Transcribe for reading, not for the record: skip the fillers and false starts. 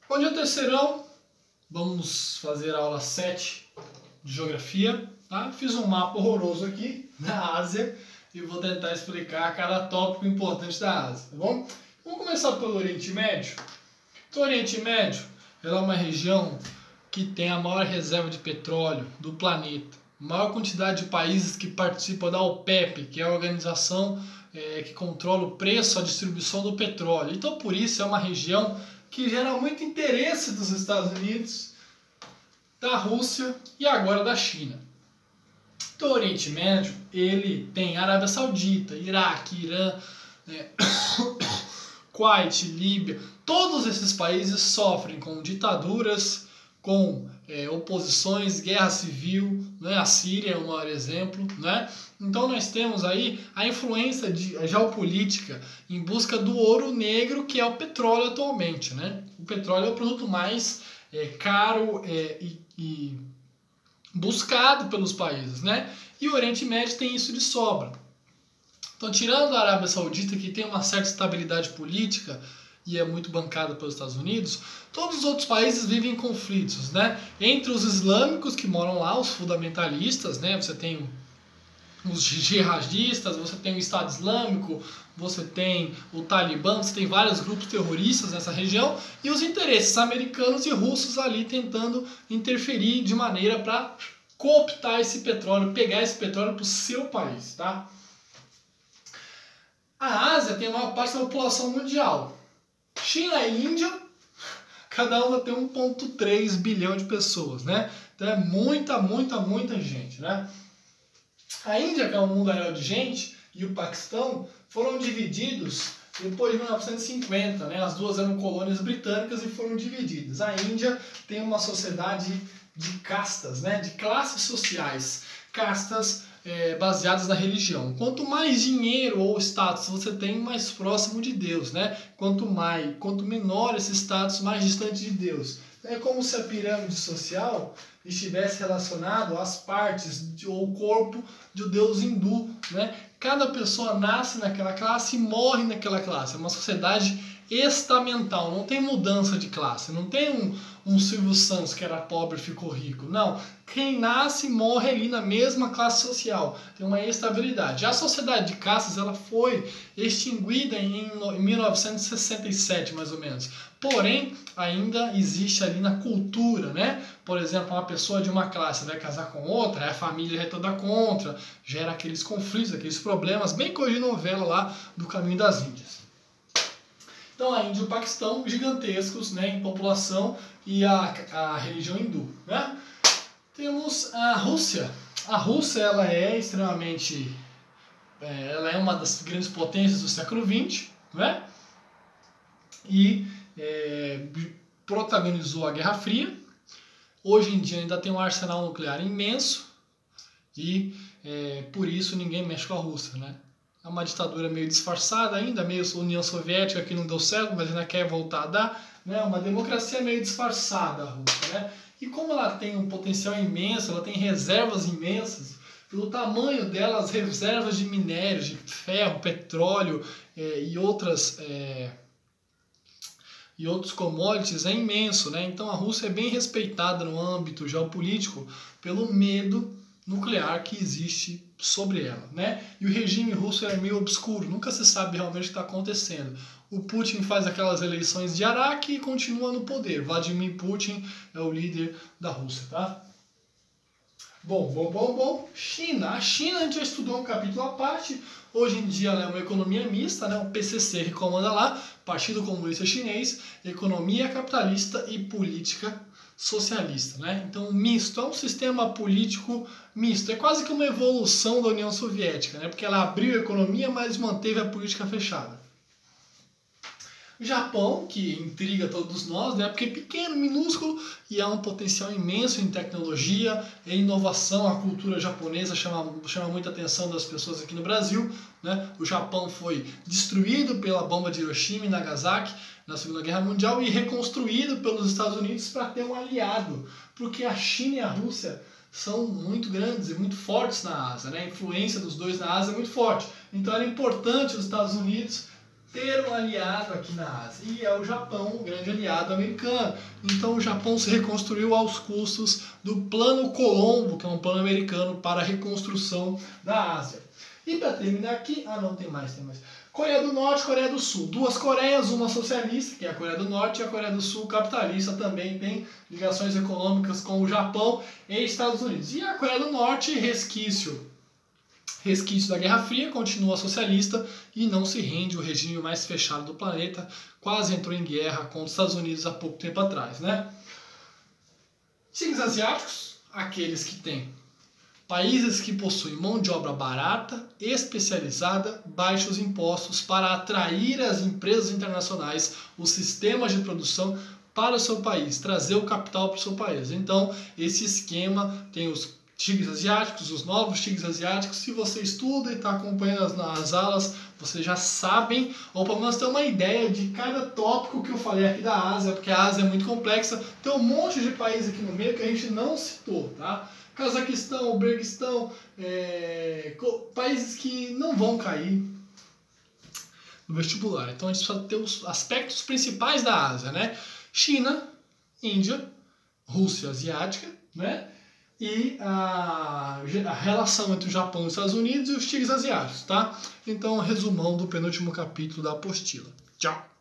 Bom dia, terceirão. Vamos fazer a aula 7 de Geografia. Tá? Fiz um mapa horroroso aqui na Ásia e vou tentar explicar cada tópico importante da Ásia, tá bom? Vamos começar pelo Oriente Médio. Então, o Oriente Médio é uma região que tem a maior reserva de petróleo do planeta. Maior quantidade de países que participam da OPEP, que é a organização que controla o preço, a distribuição do petróleo. Então, por isso, é uma região que gera muito interesse dos Estados Unidos, da Rússia e agora da China. Então, o Oriente Médio, ele tem Arábia Saudita, Iraque, Irã, Kuwait, Líbia. Todos esses países sofrem com ditaduras, com oposições, guerra civil, né? A Síria é o maior exemplo, né? Então nós temos aí a influência geopolítica em busca do ouro negro, que é o petróleo atualmente, né? O petróleo é o produto mais caro e buscado pelos países, né? E o Oriente Médio tem isso de sobra. Então, tirando a Arábia Saudita, que tem uma certa estabilidade política e é muito bancada pelos Estados Unidos, todos os outros países vivem em conflitos, né? Entre os islâmicos que moram lá, os fundamentalistas, né? Você tem os jihadistas, você tem o Estado Islâmico, você tem o Talibã, você tem vários grupos terroristas nessa região, e os interesses americanos e russos ali tentando interferir de maneira para cooptar esse petróleo, pegar esse petróleo para o seu país, tá? A Ásia tem a maior parte da população mundial. China e Índia, cada uma tem 1,3 bilhão de pessoas, né? Então é muita gente, né? A Índia, que é um mundaréu de gente, e o Paquistão foram divididos depois de 1950, né? As duas eram colônias britânicas e foram divididas. A Índia tem uma sociedade de castas, né? De classes sociais, castas baseadas na religião. Quanto mais dinheiro ou status você tem, mais próximo de Deus, né? Quanto menor esse status, mais distante de Deus. É como se a pirâmide social estivesse relacionado às partes ou corpo do deus hindu, né? Cada pessoa nasce naquela classe e morre naquela classe. É uma sociedade estamental, não tem mudança de classe, não tem um Silvio Santos que era pobre e ficou rico. Não, quem nasce morre ali na mesma classe social, tem uma estabilidade. A sociedade de castas ela foi extinguida em 1967, mais ou menos. Porém, ainda existe ali na cultura, né? Por exemplo, uma pessoa de uma classe vai casar com outra, a família é toda contra, gera aqueles conflitos, aqueles problemas, bem coisa de novela lá do Caminho das Índias. Então, a Índia e o Paquistão, gigantescos, né, em população, e a religião hindu, né? Temos a Rússia. A Rússia ela é extremamente... ela é uma das grandes potências do século XX, né? E protagonizou a Guerra Fria. Hoje em dia ainda tem um arsenal nuclear imenso e por isso ninguém mexe com a Rússia, né? É uma ditadura meio disfarçada ainda, meio União Soviética que não deu certo, mas ainda quer voltar a dar, né? Uma democracia meio disfarçada a Rússia, né? E como ela tem um potencial imenso, ela tem reservas imensas, pelo tamanho dela, as reservas de minérios, de ferro, petróleo e outros commodities é imenso, né? Então a Rússia é bem respeitada no âmbito geopolítico pelo medo nuclear que existe sobre ela, né? E o regime russo é meio obscuro, nunca se sabe realmente o que está acontecendo. O Putin faz aquelas eleições de Araque e continua no poder. Vladimir Putin é o líder da Rússia, tá? Bom. China. A China a gente já estudou um capítulo à parte. Hoje em dia ela é uma economia mista, né? O PCC que comanda lá, Partido Comunista Chinês, economia capitalista e política socialista, né? Então, misto, é um sistema político misto. É quase que uma evolução da União Soviética, né? Porque ela abriu a economia, mas manteve a política fechada. O Japão, que intriga todos nós, né? Porque é pequeno, minúsculo e há um potencial imenso em tecnologia, em inovação. A cultura japonesa chama muita atenção das pessoas aqui no Brasil, né? O Japão foi destruído pela bomba de Hiroshima e Nagasaki na Segunda Guerra Mundial e reconstruído pelos Estados Unidos para ter um aliado, porque a China e a Rússia são muito grandes e muito fortes na Ásia, né? A influência dos dois na Ásia é muito forte. Então era importante os Estados Unidos ter um aliado aqui na Ásia, e é o Japão, o grande aliado americano. Então o Japão se reconstruiu aos custos do Plano Colombo, que é um plano americano para a reconstrução da Ásia. E para terminar aqui, não tem mais. Coreia do Norte e Coreia do Sul. Duas Coreias, uma socialista, que é a Coreia do Norte, e a Coreia do Sul capitalista, também tem ligações econômicas com o Japão e Estados Unidos. E a Coreia do Norte, resquício da Guerra Fria, continua socialista e não se rende, o regime mais fechado do planeta, quase entrou em guerra com os Estados Unidos há pouco tempo atrás, né? Tigres asiáticos, aqueles que têm países que possuem mão de obra barata, especializada, baixos impostos para atrair as empresas internacionais, os sistemas de produção para o seu país, trazer o capital para o seu país. Então, esse esquema tem os tigres asiáticos, os novos tigres asiáticos. Se você estuda e está acompanhando as aulas, vocês já sabem, ou pelo menos tem uma ideia de cada tópico que eu falei aqui da Ásia, porque a Ásia é muito complexa, tem um monte de países aqui no meio que a gente não citou, tá? Cazaquistão, Uzbequistão, países que não vão cair no vestibular. Então a gente precisa ter os aspectos principais da Ásia, né? China, Índia, Rússia asiática, né? E a relação entre o Japão e os Estados Unidos e os tigres asiáticos, tá? Então, resumão do penúltimo capítulo da apostila. Tchau!